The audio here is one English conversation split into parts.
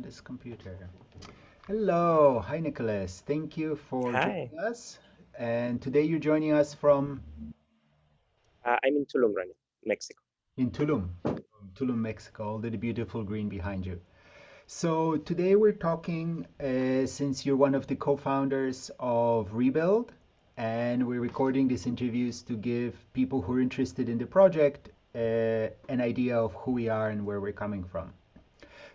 this computer. Hello, hi Nicholas. Thank you for Hi, joining us. And today you're joining us from I'm in Tulum right now, Mexico. in Tulum, Tulum, Mexico. All the beautiful green behind you. So today we're talking, since you're one of the co-founders of Rebuild, and we're recording these interviews to give people who are interested in the project an idea of who we are and where we're coming from.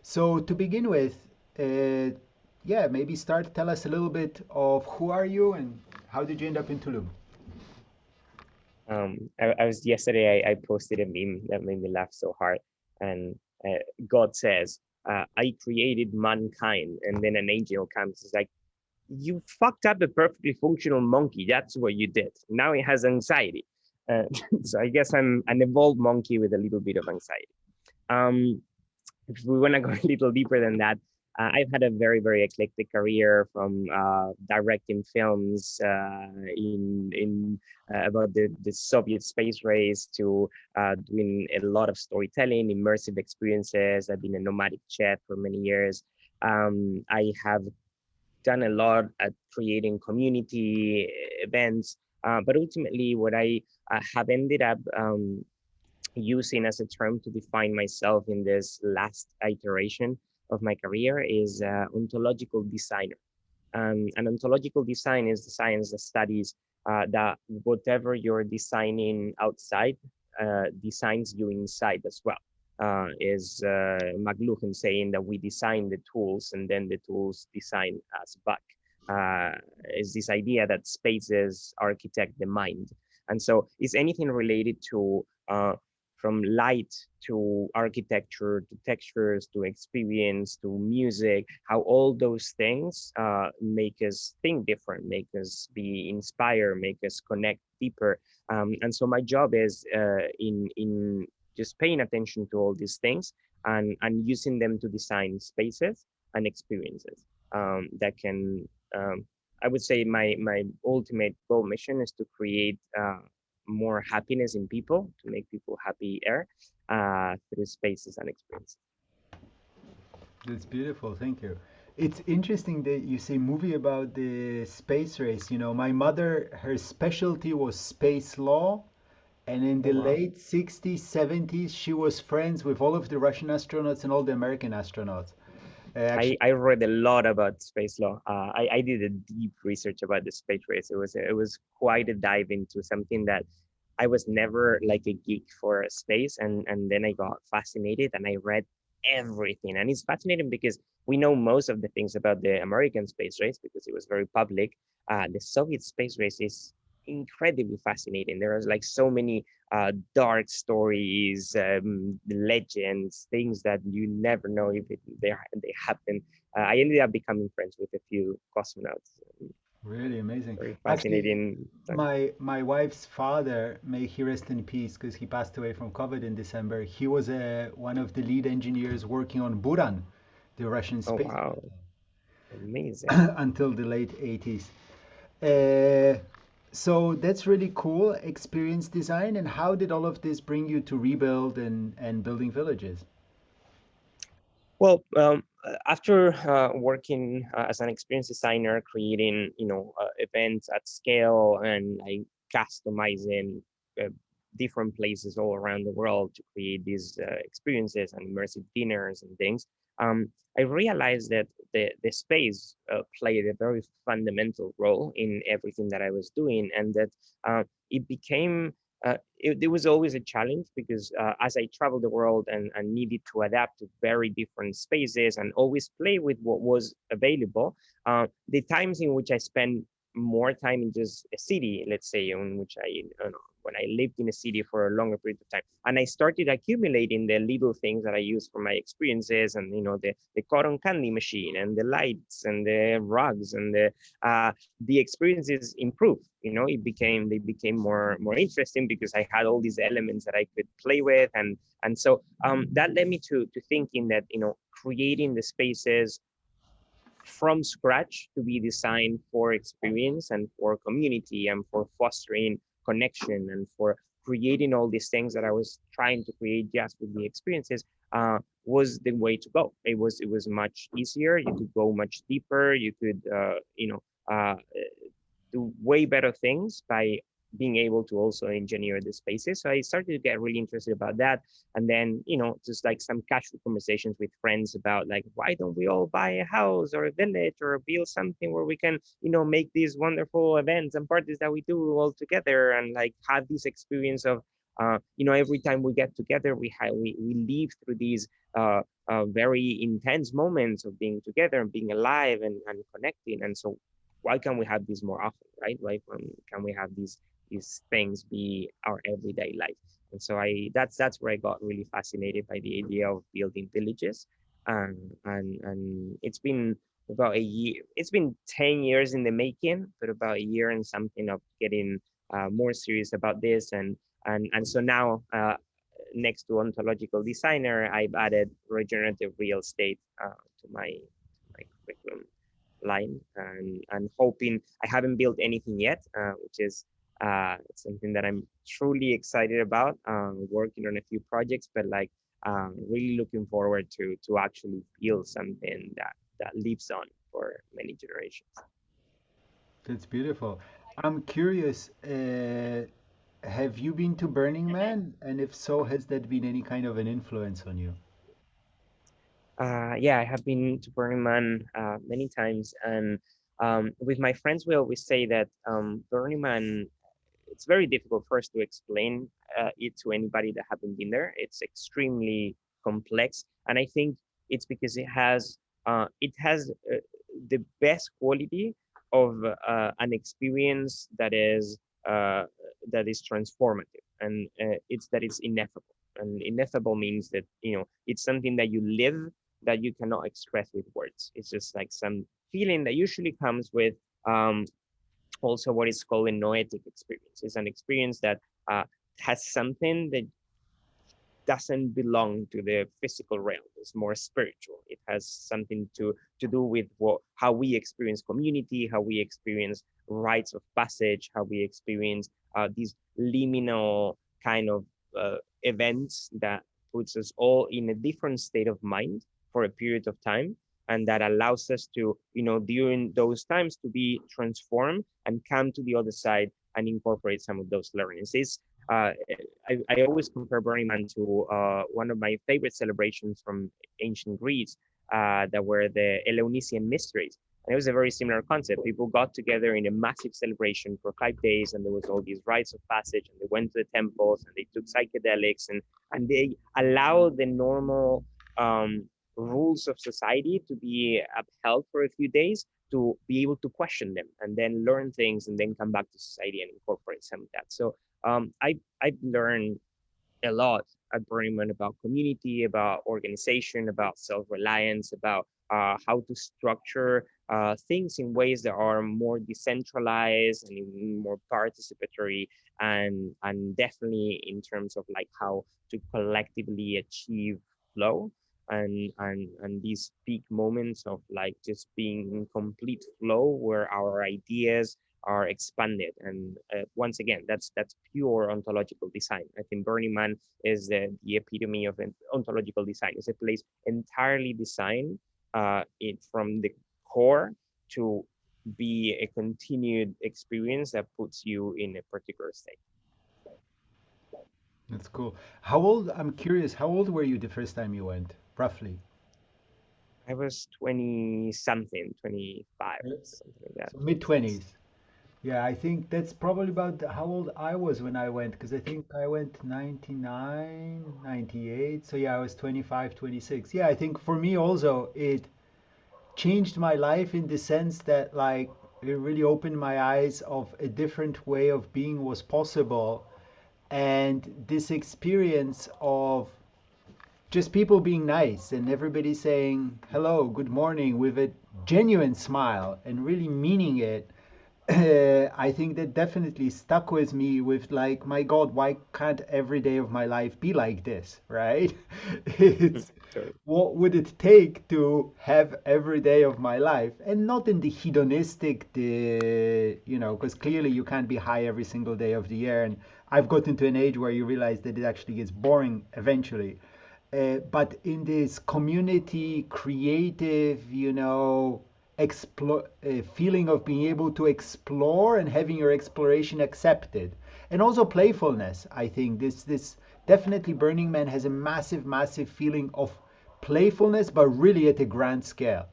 So to begin with, yeah, maybe start tell us a little bit of who are you and how did you end up in Tulum? I was yesterday. I posted a meme that made me laugh so hard, and God says, "I created mankind," and then an angel comes. It's like you fucked up a perfectly functional monkey. That's what you did. Now it has anxiety. Uh, so I guess I'm an evolved monkey with a little bit of anxiety. Um, if we want to go a little deeper than that, I've had a very, very eclectic career from directing films in about the Soviet space race to doing a lot of storytelling, immersive experiences. I've been a nomadic chef for many years. I have done a lot at creating community events, but ultimately, what I have ended up using as a term to define myself in this last iteration of my career is ontological designer. And ontological design is the science that studies that whatever you're designing outside designs you inside as well. Is McLuhan saying that we design the tools and then the tools design us back? Is this idea that spaces architect the mind? And so, is anything related to from light to architecture to textures to experience to music, how all those things make us think different, make us be inspired, make us connect deeper. And so my job is in just paying attention to all these things and using them to design spaces and experiences that can I would say my ultimate goal mission is to create more happiness in people, to make people happier through spaces and experiences. That's beautiful, thank you. It's interesting that you say movie about the space race. You know, my mother, her specialty was space law, and in Oh the wow. late 60s, 70s, she was friends with all of the Russian astronauts and all the American astronauts. Actually, I read a lot about space law. I did a deep research about the space race. It was quite a dive into something that I was never like a geek for space, and then I got fascinated and I read everything. And it's fascinating because we know most of the things about the American space race because it was very public. The Soviet space race is incredibly fascinating. There are like so many dark stories, legends, things that you never know if they happen. I ended up becoming friends with a few cosmonauts. really amazing. Very Actually, fascinating time. my wife's father, may he rest in peace, because he passed away from COVID in December. He was one of the lead engineers working on Buran, the Russian Oh space wow, amazing. program, until the late 80s. Uh, so that's really cool. Experience design. And how did all of this bring you to rebuild and building villages? Well, after working as an experience designer, creating events at scale and like customizing uh, different places all around the world to create these experiences and immersive dinners and things, I realized that the space played a very fundamental role in everything that I was doing, and that it became it was always a challenge because as I traveled the world and needed to adapt to very different spaces and always play with what was available, the times in which I spent more time in just a city, let's say, in which when I lived in a city for a longer period of time, and I started accumulating the little things that I use for my experiences, and the cotton candy machine and the lights and the rugs and the experiences improved. They became more interesting because I had all these elements that I could play with, and so that led me to thinking that creating the spaces from scratch to be designed for experience and for community and for fostering connection and for creating all these things that I was trying to create just with the experiences. was the way to go. It was much easier. You could go much deeper. You could do way better things by being able to also engineer the spaces. So I started to get really interested about that. And then, just like some casual conversations with friends about like, why don't we all buy a house or a village or build something where we can, make these wonderful events and parties that we do all together and like have this experience of, every time we get together, we live through these very intense moments of being together and being alive and connecting. And so why can't we have this more often, right? Why can we have these things be our everyday life? And so that's where I got really fascinated by the idea of building villages. And it's been about a year. It's been 10 years in the making, but about a year and something of getting more serious about this. And so now, next to ontological designer, I've added regenerative real estate to my curriculum line, and hoping. I haven't built anything yet, which is something that I'm truly excited about. Working on a few projects, but like really looking forward to actually build something that lives on for many generations. That's beautiful. I'm curious, have you been to Burning Man? And if so, has that been any kind of an influence on you? Yeah, I have been to Burning Man many times, and with my friends, we always say that Burning Man, it's very difficult for us to explain it to anybody that haven't been there. It's extremely complex, and I think it's because it has the best quality of an experience uh, that is transformative, and it's that it's ineffable. And ineffable means that it's something that you live, that you cannot express with words. It's just like some feeling that usually comes with um, also what is called a noetic experience. It's an experience that uh, has something that doesn't belong to the physical realm. It's more spiritual. It has something to do with how we experience community, how we experience rites of passage, how we experience these liminal kind of events that puts us all in a different state of mind for a period of time, and that allows us to, during those times, to be transformed and come to the other side and incorporate some of those learnings. Uh, I always compare Burning Man to one of my favorite celebrations from ancient Greece, that were the Eleunician Mysteries. And it was a very similar concept. People got together in a massive celebration for 5 days, and there was all these rites of passage, and they went to the temples, and they took psychedelics, and they allowed the normal rules of society to be upheld for a few days, to be able to question them and then learn things and then come back to society and incorporate some of that. So I've learned a lot at Burning Man about community, about organization, about self-reliance, about how to structure things in ways that are more decentralized and more participatory, and definitely in terms of like how to collectively achieve flow, and these peak moments of like just being in complete flow where our ideas are expanded. And once again, that's pure ontological design. I think Burning Man is the epitome of an ontological design. It's a place entirely designed from the core to be a continued experience that puts you in a particular state. That's cool. How old, I'm curious, how old were you the first time you went, roughly? I was 20 something, 25, Uh, something like that. So mid 20s. Yeah, I think that's probably about how old I was when I went, because I think I went 99, 98. So yeah, I was 25, 26. Yeah, I think for me also it changed my life in the sense that like it really opened my eyes of a different way of being was possible. And this experience of just people being nice and everybody saying hello, good morning with a genuine smile and really meaning it. I think that definitely stuck with me with like, my God, why can't every day of my life be like this, right? It's Sorry. what would it take to have every day of my life, and not in the hedonistic, because clearly you can't be high every single day of the year. And I've gotten to an age where you realize that it actually gets boring eventually. but in this community, creative, feeling of being able to explore and having your exploration accepted, and also playfulness. I think this definitely Burning Man has a massive, massive feeling of playfulness, but really at a grand scale.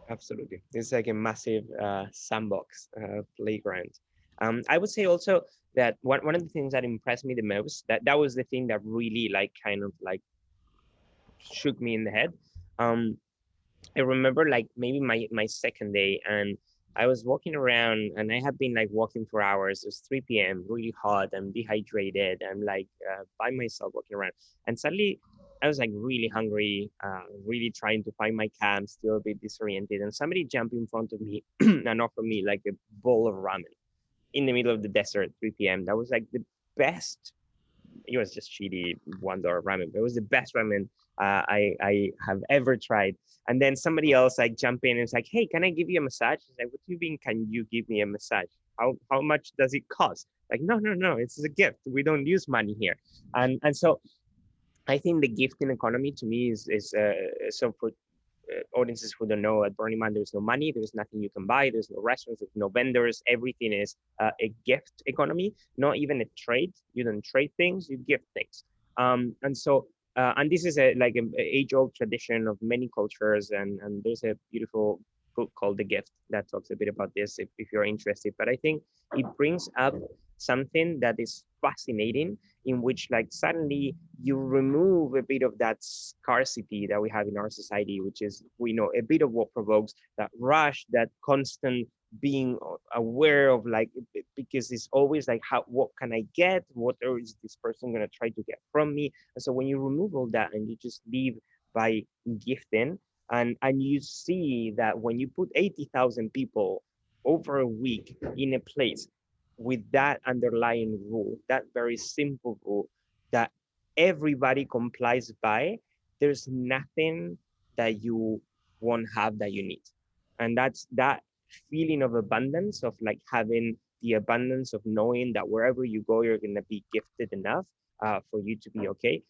Absolutely. It's like a massive sandbox playground. I would say also that one of the things that impressed me the most, that was the thing that really like kind of like shook me in the head. Um, I remember like maybe my second day, and I was walking around and I had been like walking for hours. It was 3 p.m., really hot. I'm dehydrated. I'm like by myself walking around. And suddenly I was like really hungry, really trying to find my camp, still a bit disoriented. And somebody jumped in front of me and offered me like a bowl of ramen in the middle of the desert at 3 p.m. That was like the best. It was just shitty $1 ramen, but it was the best ramen I have ever tried. And then somebody else like jump in and it's like, hey, can I give you a massage? It's like, what do you mean? Can you give me a massage? How much does it cost? Like, no, no, no, it's a gift. We don't use money here. And so I think the gifting economy to me is so for audiences who don't know, at Burning Man, there's no money, there's nothing you can buy, there's no restaurants, there's no vendors. Everything is a gift economy, not even a trade. You don't trade things, you gift things. And so, and this is like an age-old tradition of many cultures, and there's a beautiful book called The Gift that talks a bit about this if you're interested. But I think it brings up something that is fascinating, in which like suddenly you remove a bit of that scarcity that we have in our society, which is, we know, a bit of what provokes that rush, that constant being aware of, like, because it's always like, how, what can I get, what is this person going to try to get from me? And so when you remove all that and you just live by gifting, and you see that when you put 80,000 people over a week in a place with that underlying rule, that very simple rule that everybody complies by, there's nothing that you won't have that you need. And that's that feeling of abundance, of like having the abundance of knowing that wherever you go, you're going to be gifted enough for you to be okay.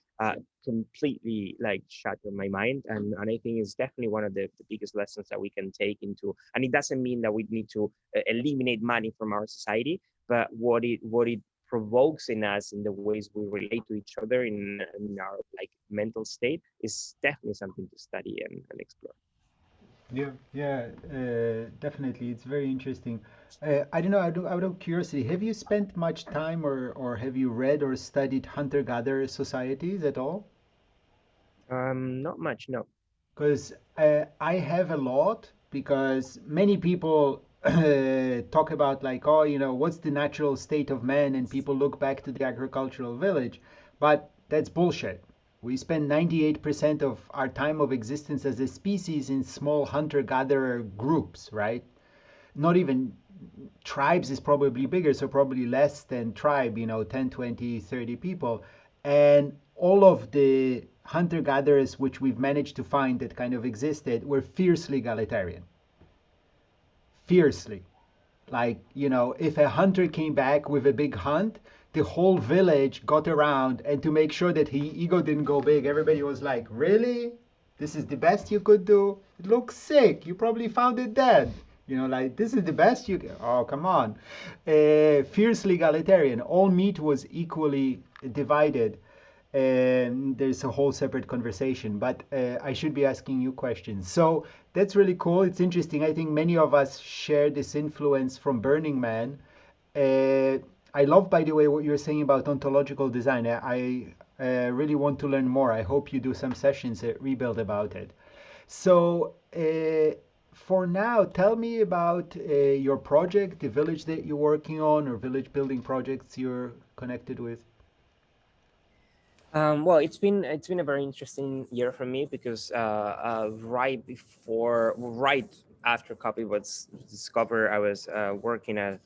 Completely like shattered my mind. And I think it's definitely one of the biggest lessons that we can take into, and it doesn't mean that we need to eliminate money from our society, but what it provokes in us, in the ways we relate to each other, in our like mental state, is definitely something to study and explore. Yeah, yeah, definitely. It's very interesting. I don't know, out of curiosity, have you spent much time or have you read or studied hunter-gatherer societies at all? Not much, no. Because I have a lot, because many people talk about like, oh, what's the natural state of man, and people look back to the agricultural village, but that's bullshit. We spend 98% of our time of existence as a species in small hunter-gatherer groups, right? Not even tribes is probably bigger, so probably less than tribe, 10, 20, 30 people. And all of the hunter gatherers which we've managed to find that kind of existed were fiercely egalitarian. Fiercely. Like, if a hunter came back with a big hunt, the whole village got around, and to make sure that his ego didn't go big, everybody was like, really? This is the best you could do? It looks sick. You probably found it dead. Like, this is the best you can. Oh, come on. Fiercely egalitarian. All meat was equally divided. And there's a whole separate conversation, but I should be asking you questions. So that's really cool. It's interesting. I think many of us share this influence from Burning Man. I love, by the way, what you're saying about ontological design. I really want to learn more. I hope you do some sessions at Rebuild about it. So, for now, tell me about your project, the village that you're working on, or village building projects you're connected with. Well, it's been a very interesting year for me because right after COVID was discovered, I was working at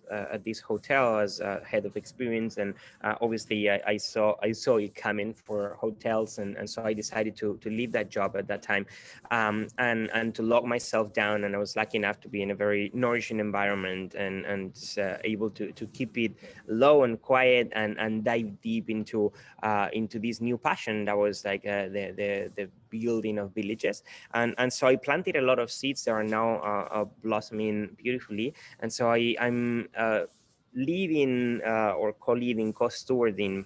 this hotel as head of experience, and obviously I saw it coming for hotels, and so I decided to leave that job at that time, and to lock myself down. And I was lucky enough to be in a very nourishing environment, and able to keep it low and quiet, and dive deep into this new passion that was like the building of villages. And so I planted a lot of seeds that are now blossoming beautifully. And so I'm leading or co-leading, co-stewarding,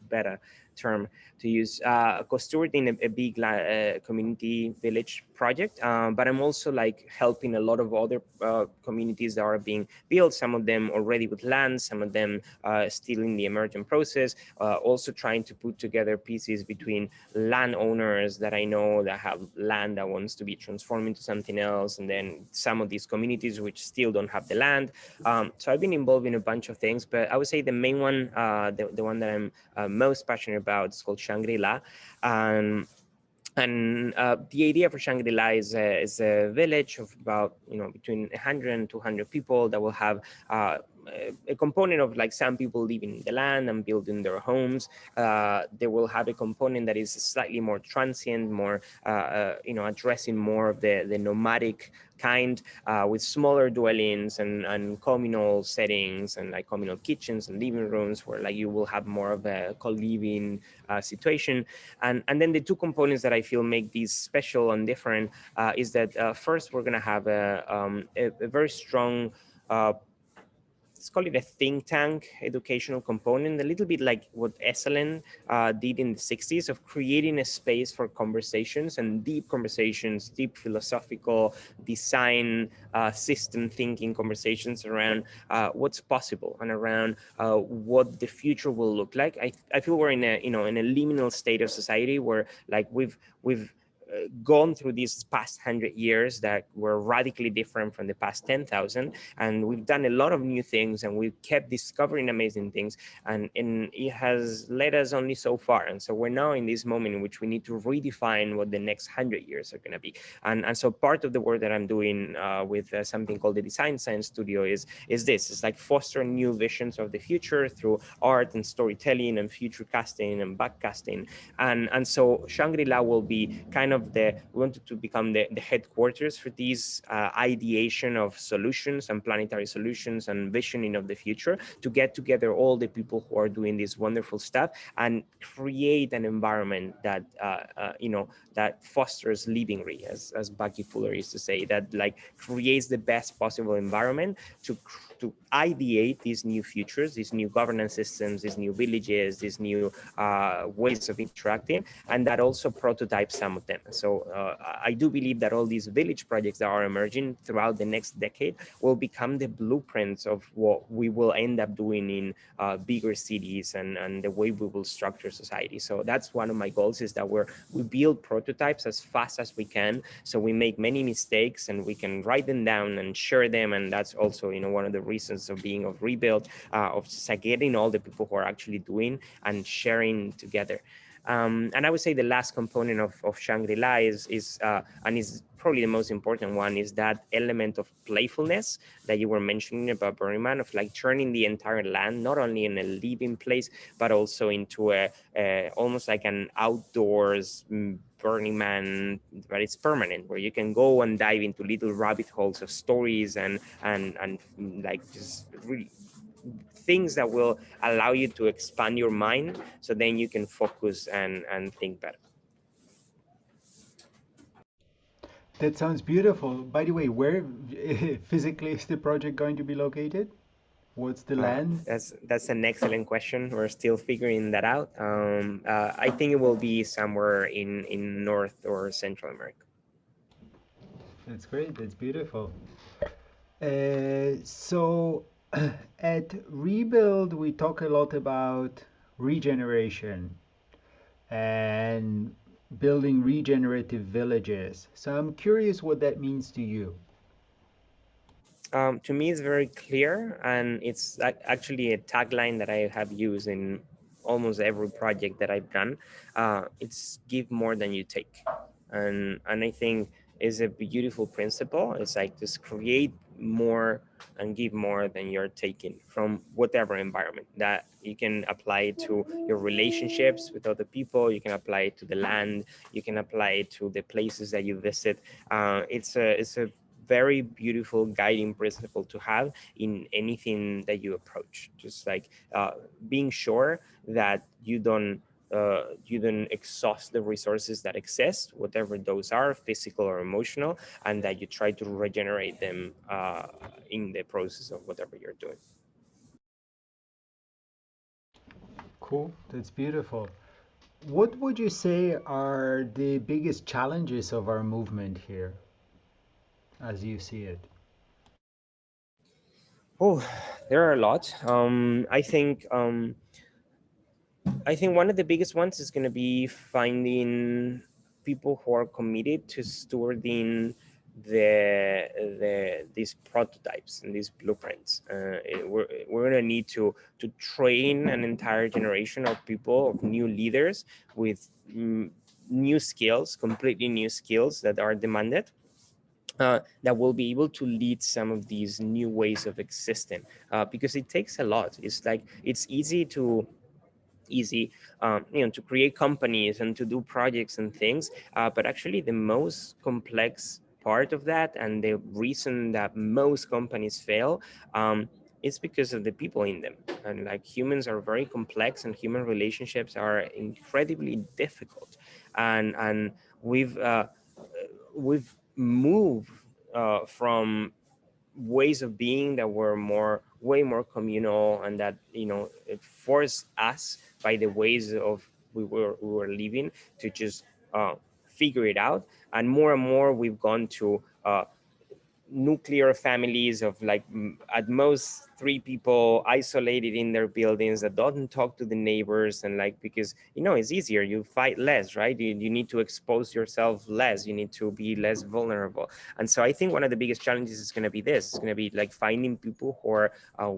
better term to use, co-stewarding a big community village project. But I'm also like helping a lot of other communities that are being built, some of them already with land, some of them still in the emergent process, also trying to put together pieces between landowners that I know that have land that wants to be transformed into something else, and then some of these communities which still don't have the land. So I've been involved in a bunch of things, but I would say the main one, the one that I'm most passionate about, is called Shangri-La. Um, and the idea for Shangri-La is a village of about, between 100 and 200 people that will have a component of like some people living in the land and building their homes. They will have a component that is slightly more transient, more addressing more of the nomadic kind, with smaller dwellings and communal settings, and like communal kitchens and living rooms where like you will have more of a co-living situation. And then the two components that I feel make these special and different is that first we're going to have a very strong, let's call it a think tank educational component, a little bit like what Esalen did in the 60s, of creating a space for conversations and deep conversations, deep philosophical design, system thinking conversations around what's possible and around what the future will look like. I feel we're in a liminal state of society where like we've gone through these past 100 years that were radically different from the past 10,000, and we've done a lot of new things, and we've kept discovering amazing things, and it has led us only so far. And so we're now in this moment in which we need to redefine what the next 100 years are going to be. And so part of the work that I'm doing with something called the Design Science Studio is this. It's like fostering new visions of the future through art and storytelling and future casting and backcasting. And so Shangri-La will be kind of we wanted to become the headquarters for these ideation of solutions and planetary solutions and visioning of the future, to get together all the people who are doing this wonderful stuff and create an environment that that fosters livingry, as Bucky Fuller used to say, that like creates the best possible environment to ideate these new futures, these new governance systems, these new villages, these new ways of interacting, and that also prototypes some of them. So I do believe that all these village projects that are emerging throughout the next decade will become the blueprints of what we will end up doing in bigger cities, and the way we will structure society. So that's one of my goals, is that we build prototypes as fast as we can, so we make many mistakes and we can write them down and share them. And that's also one of the reasons of being of Rebuild, of getting all the people who are actually doing and sharing together. And I would say the last component of Shangri-La is probably the most important one, is that element of playfulness that you were mentioning about Burning Man, of like turning the entire land not only in a living place, but also into almost like an outdoors Burning Man, but it's permanent, where you can go and dive into little rabbit holes of stories and like just really things that will allow you to expand your mind, so then you can focus and think better. That sounds beautiful. By the way, where physically is the project going to be located? What's the land? That's an excellent question. We're still figuring that out. I think it will be somewhere in North or Central America. That's great. That's beautiful. So at Rebuild, we talk a lot about regeneration and building regenerative villages. So I'm curious what that means to you. To me, it's very clear, and it's actually a tagline that I have used in almost every project that I've done. It's give more than you take, and I think is a beautiful principle. It's like just create more and give more than you're taking from whatever environment. That you can apply it to your relationships with other people, you can apply it to the land, you can apply it to the places that you visit. It's a very beautiful guiding principle to have in anything that you approach. Just like being sure that you don't exhaust the resources that exist, whatever those are, physical or emotional, and that you try to regenerate them in the process of whatever you're doing. Cool. That's beautiful. What would you say are the biggest challenges of our movement here, as you see it? Oh, there are a lot. I think one of the biggest ones is going to be finding people who are committed to stewarding these prototypes and these blueprints. We're going to need to train an entire generation of people, of new leaders with new skills, completely new skills that are demanded. That will be able to lead some of these new ways of existing, because it takes a lot. It's like it's easy to create companies and to do projects and things, but actually the most complex part of that, and the reason that most companies fail, is because of the people in them. And like humans are very complex, and human relationships are incredibly difficult, and we've moved from ways of being that were way more communal, and that it forced us by the ways of we were living to just figure it out. And more we've gone to nuclear families of like at most three people isolated in their buildings that don't talk to the neighbors, and like because it's easier, you fight less, right? You need to expose yourself less, you need to be less vulnerable. And so I think one of the biggest challenges is going to be this. It's going to be like finding people who are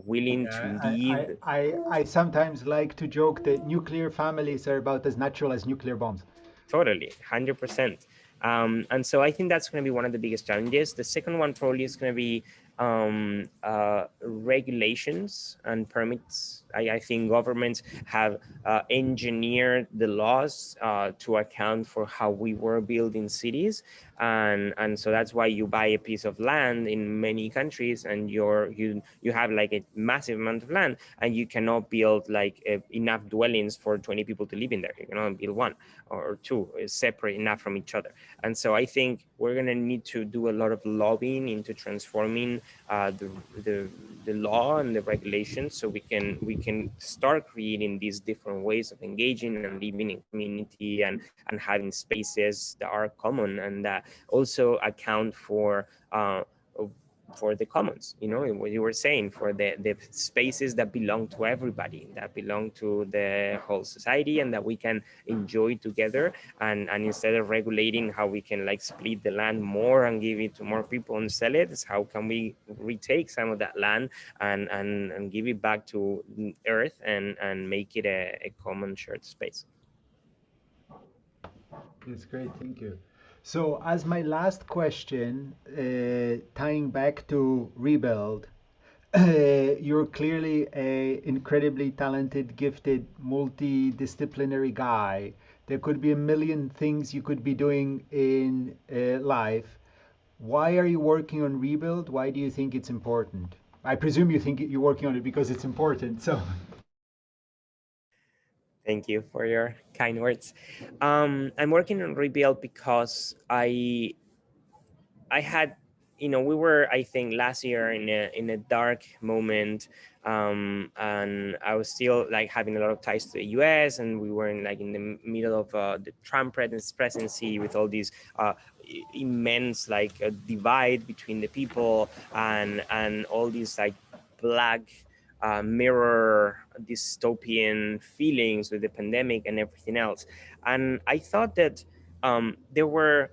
willing to Yeah, lead. I sometimes like to joke that nuclear families are about as natural as nuclear bombs. Totally, 100%. And so I think that's going to be one of the biggest challenges. The second one probably is going to be regulations and permits. I think governments have engineered the laws to account for how we were building cities, and so that's why you buy a piece of land in many countries, and you have like a massive amount of land, and you cannot build like enough dwellings for 20 people to live in there. You can only build one or two, separate enough from each other. And so I think we're going to need to do a lot of lobbying into transforming uh, the, the the law and the regulations, so we can start creating these different ways of engaging and living in community, and having spaces that are common, and that also account for the commons, what you were saying, for the spaces that belong to everybody, that belong to the whole society, and that we can enjoy together. And instead of regulating how we can like split the land more and give it to more people and sell it, is how can we retake some of that land and give it back to earth, and make it a common shared space. It's great, thank you. So, as my last question, tying back to Rebuild, you're clearly a incredibly talented, gifted, multidisciplinary guy. There could be a million things you could be doing in life. Why are you working on Rebuild? Why do you think it's important? I presume you think you're working on it because it's important. So, Thank you for your kind words. I'm working on Rebuild because I had, we were, I think, last year in a dark moment, and I was still like having a lot of ties to the U.S., and we were in the middle of the Trump presidency, with all these immense like divide between the people, and all these like black mirror dystopian feelings with the pandemic and everything else. And I thought that there were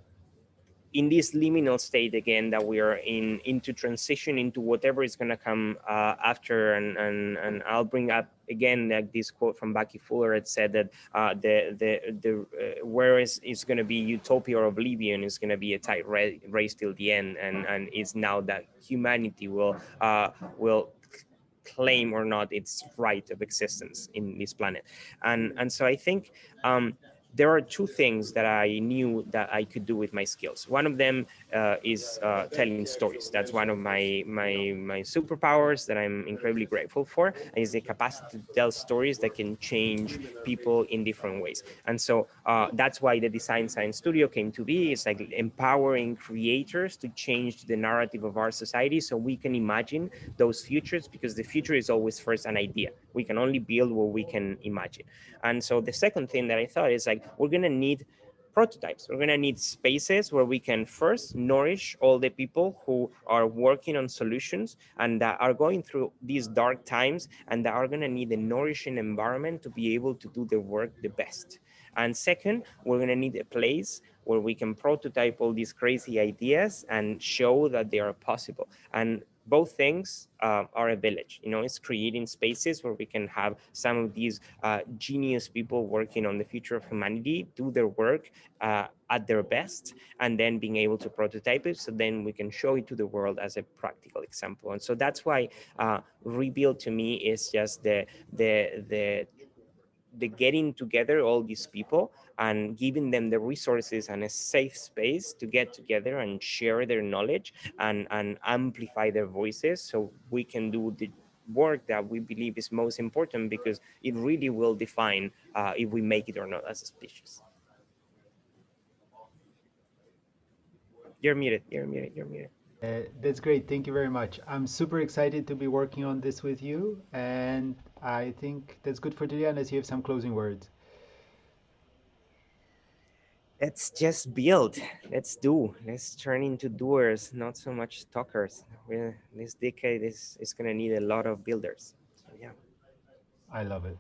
in this liminal state again that we are in, into transition into whatever is going to come after, and I'll bring up again like this quote from Bucky Fuller. It said that where is going to be utopia or oblivion is going to be a tight race till the end, and it's now that humanity will claim or not its right of existence in this planet. And so I think there are two things that I knew that I could do with my skills. One of them is telling stories. That's one of my superpowers that I'm incredibly grateful for, is the capacity to tell stories that can change people in different ways. And so that's why the Design Science Studio came to be. It's like empowering creators to change the narrative of our society so we can imagine those futures, because the future is always first an idea. We can only build what we can imagine. And so the second thing that I thought is like, we're going to need prototypes. We're going to need spaces where we can first nourish all the people who are working on solutions and that are going through these dark times, and that are going to need a nourishing environment to be able to do their work the best. And second, we're going to need a place where we can prototype all these crazy ideas and show that they are possible. And both things are a village. You know, it's creating spaces where we can have some of these genius people working on the future of humanity do their work at their best, and then being able to prototype it so then we can show it to the world as a practical example. And so that's why Rebuild to me is just the getting together all these people and giving them the resources and a safe space to get together and share their knowledge and amplify their voices so we can do the work that we believe is most important, because it really will define if we make it or not as a species. You're muted, you're muted, you're muted. That's great. Thank you very much. I'm super excited to be working on this with you, and I think that's good for today, unless you have some closing words. Let's just build. Let's turn into doers, not so much talkers. This decade is going to need a lot of builders. So yeah. I love it.